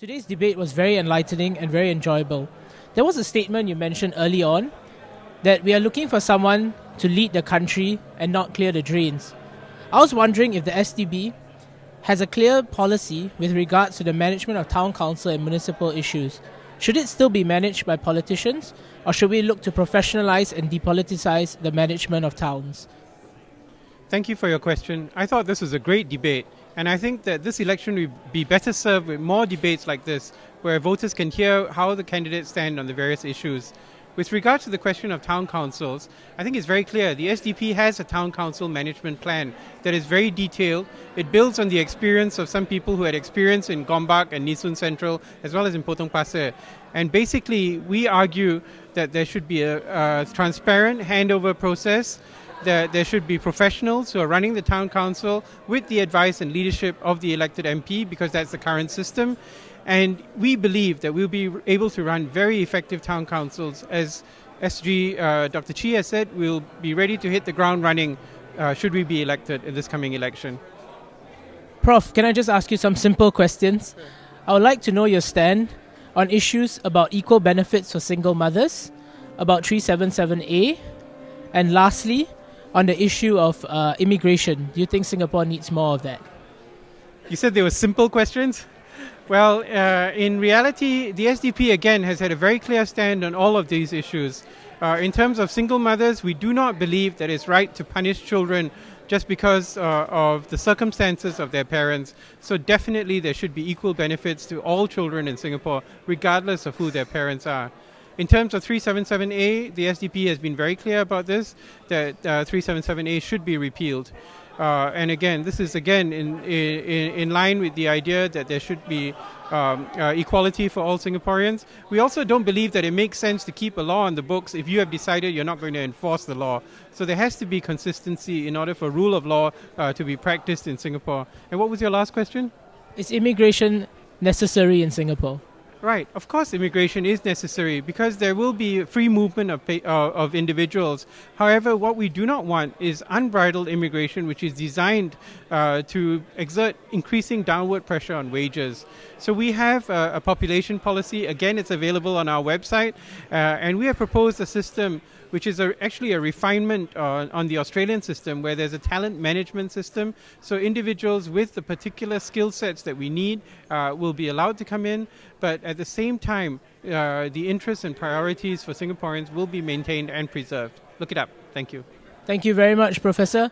Today's debate was very enlightening and very enjoyable. There was a statement you mentioned early on that we are looking for someone to lead the country and not clear the drains. I was wondering if the SDP has a clear policy with regards to the management of town council and municipal issues. Should it still be managed by politicians, or should we look to professionalize and depoliticize the management of towns? Thank you for your question. I thought this was a great debate, and I think that this election will be better served with more debates like this, where voters can hear how the candidates stand on the various issues. With regard to the question of town councils, I think it's very clear. The SDP has a town council management plan that is very detailed. It builds on the experience of some people who had experience in Gombak and Nisun Central, as well as in Potong Pasir. And basically, we argue that there should be a transparent handover process, that there should be professionals who are running the town council with the advice and leadership of the elected MP, because that's the current system. And we believe that we'll be able to run very effective town councils. As SG Dr. Chi has said, we'll be ready to hit the ground running should we be elected in this coming election. Prof, can I just ask you some simple questions? Sure. I would like to know your stand on issues about equal benefits for single mothers, about 377A, and lastly, on the issue of immigration. Do you think Singapore needs more of that? You said they were simple questions? Well, in reality, the SDP again has had a very clear stand on all of these issues. In terms of single mothers, we do not believe that it's right to punish children just because of the circumstances of their parents. So definitely there should be equal benefits to all children in Singapore, regardless of who their parents are. In terms of 377A, the SDP has been very clear about this, that 377A should be repealed. And again, this is again in line with the idea that there should be equality for all Singaporeans. We also don't believe that it makes sense to keep a law on the books if you have decided you're not going to enforce the law. So there has to be consistency in order for rule of law to be practiced in Singapore. And what was your last question? Is immigration necessary in Singapore? Right. Of course, immigration is necessary because there will be free movement of individuals. However, what we do not want is unbridled immigration, which is designed to exert increasing downward pressure on wages. So we have a population policy. Again, it's available on our website. And we have proposed a system which is actually a refinement on the Australian system, where there's a talent management system. So individuals with the particular skill sets that we need will be allowed to come in, but at the same time, the interests and priorities for Singaporeans will be maintained and preserved. Look it up. Thank you. Thank you very much, Professor.